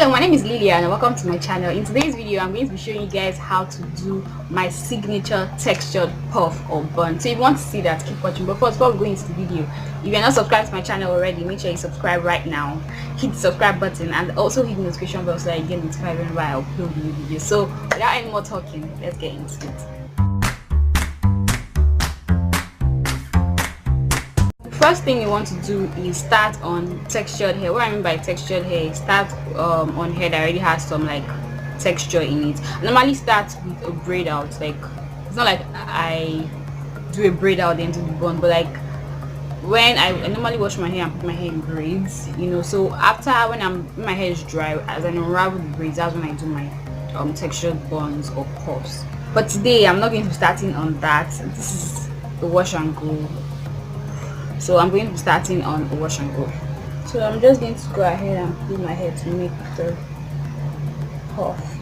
Hello, my name is Lilia and welcome to my channel. In today's video, I'm going to be showing you guys how to do my signature textured puff or bun. So if you want to see that, keep watching. But first, before we go into the video, if you're not subscribed to my channel already, make sure you subscribe right now. Hit the subscribe button and also hit the notification bell so that you get notified whenever I upload new videos. So without any more talking, let's get into it. First thing you want to do is start on textured hair. What I mean by textured hair is start on hair that already has some like texture in it. I normally start with a braid out. Like, it's not like I do a braid out then do the bun, but like when I normally wash my hair and put my hair in braids, you know. So after when my hair is dry, as I unravel the braids, that's when I do my textured buns or puffs. But today I'm not going to be starting on that. This is the wash and go. So I'm going to be starting on a wash and go. So I'm just going to go ahead and put my hair to make the puff.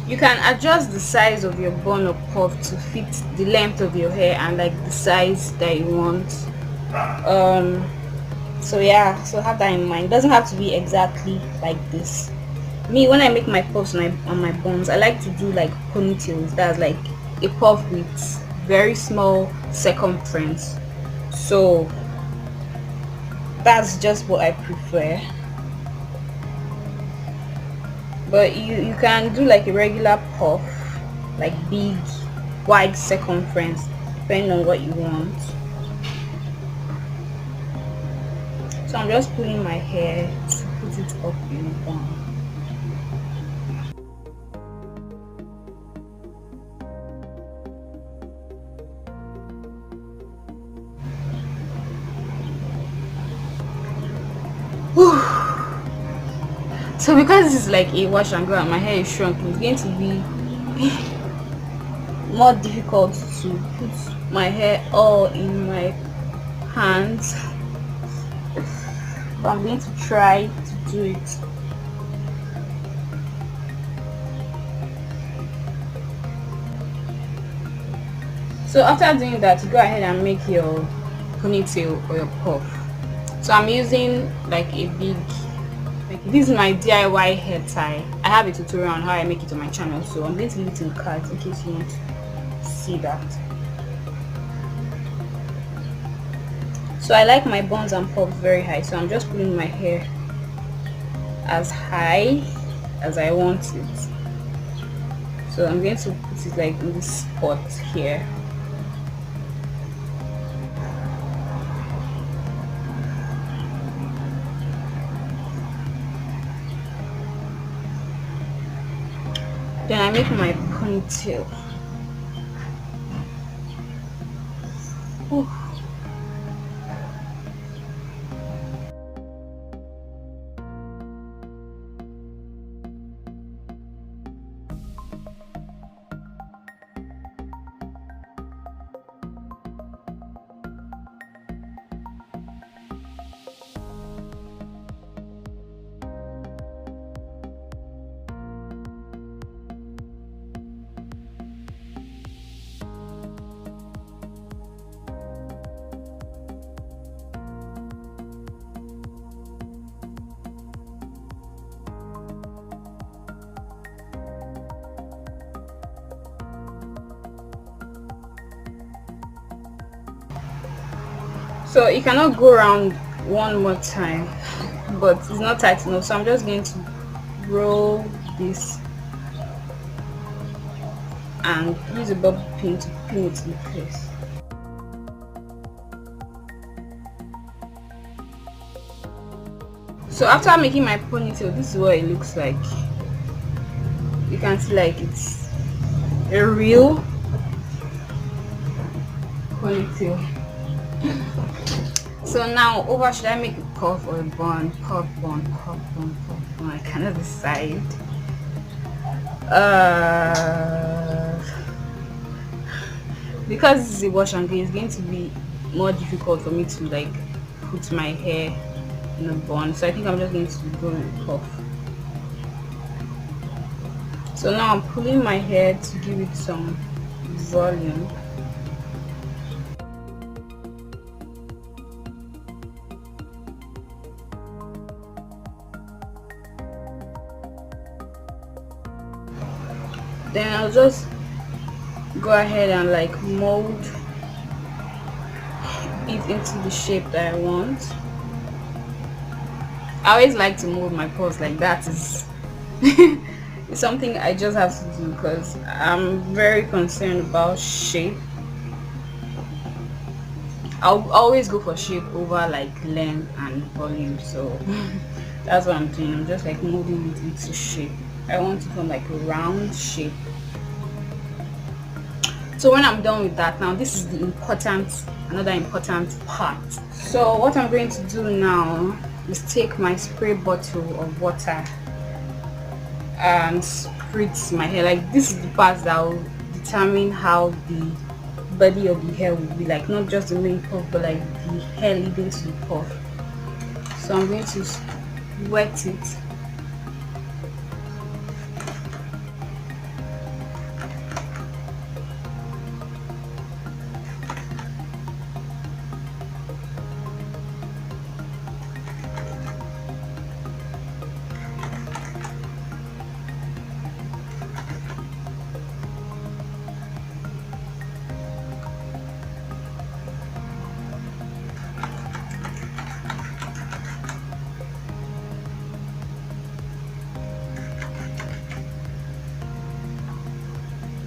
You can adjust the size of your bun or puff to fit the length of your hair and like the size that you want. So yeah, so have that in mind. It doesn't have to be exactly like this. Me, when I make my puffs on my buns, I like to do like ponytails. That's like a puff with very small circumference. So that's just what I prefer. But you can do like a regular puff, like big wide circumference, depending on what you want. So I'm just pulling my hair to put it up in a bun. So because this is like a wash and go and my hair is shrunk, it's going to be more difficult to put my hair all in my hands, but I'm going to try to do it. So after doing that, you go ahead and make your ponytail or your puff. So I'm using like a big, this is my DIY hair tie. I have a tutorial on how I make it on my channel, so I'm going to leave it in the cards in case you want to see that. So I like my buns and puffs very high, so I'm just putting my hair as high as I want it. So I'm going to put it like in this spot here. Then I make my ponytail. Ooh. So you cannot go around one more time, but it's not tight enough, so I'm just going to roll this and use a bobby pin to pin it in place. So after making my ponytail, this is what it looks like. You can see like it's a real ponytail. So now over, should I make a puff or a bun? Puff, bun, puff, bun, puff, bun. I cannot decide. Because this is a wash and go, it's going to be more difficult for me to like put my hair in a bun, so I think I'm just going to go with puff. So now I'm pulling my hair to give it some volume. Then I'll just go ahead and like mold it into the shape that I want. I always like to mold my pores like that. Is it's something I just have to do because I'm very concerned about shape. I'll always go for shape over like length and volume, so that's what I'm doing. I'm just like molding it into shape. I want to form like a round shape. So when I'm done with that, now this is the another important part. So what I'm going to do now is take my spray bottle of water and spritz my hair. Like, this is the part that will determine how the body of the hair will be, like not just the main puff but like the hair leading to the puff. So I'm going to wet it.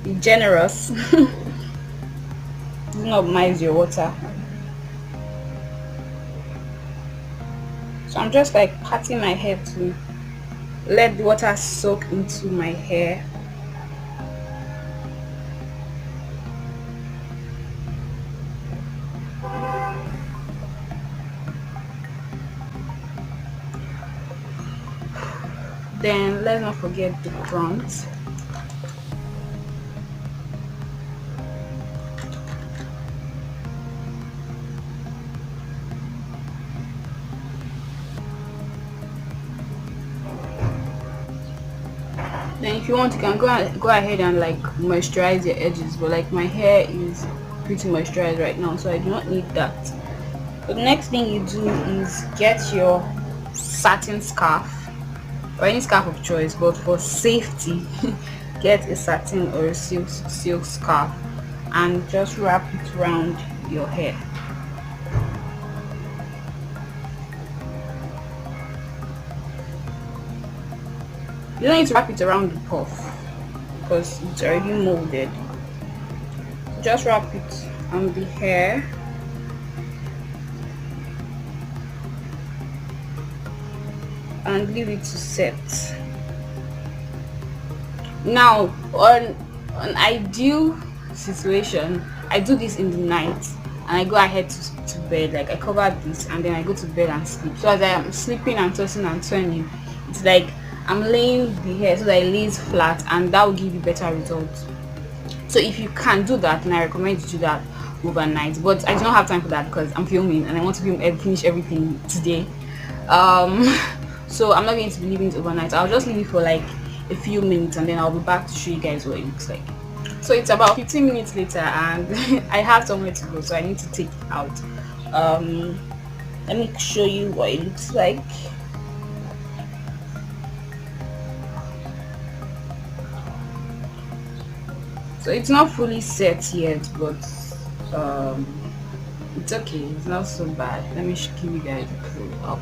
Be generous. Do not minimize your water. So I'm just like patting my hair to let the water soak into my hair. Then let's not forget the front. Then if you want, you can go ahead and like moisturize your edges, but like my hair is pretty moisturized right now, so I do not need that. So the next thing you do is get your satin scarf or any scarf of choice, but for safety get a satin or a silk scarf and just wrap it around your hair. You don't need to wrap it around the puff because it's already molded. Just wrap it on the hair. And leave it to set. Now, on an ideal situation, I do this in the night and I go ahead to bed. Like, I cover this and then I go to bed and sleep. So as I am sleeping and tossing and turning, it's like I'm laying the hair so that it lays flat, and that will give you better results. So if you can do that, and I recommend you do that overnight, but I do not have time for that because I'm filming and I want to finish everything today. So I'm not going to be leaving it overnight. I'll just leave it for like a few minutes and then I'll be back to show you guys what it looks like. So it's about 15 minutes later and I have somewhere to go, so I need to take it out. Let me show you what it looks like. So it's not fully set yet, but it's okay. It's not so bad. Let me give you guys a close up.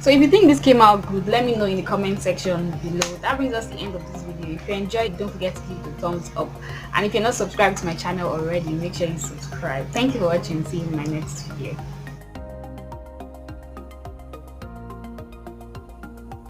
So if you think this came out good, let me know in the comment section below. That brings us to the end of this video. If you enjoyed, don't forget to give the thumbs up, and if you're not subscribed to my channel already, make sure you subscribe. Thank you for watching. See you in my next video.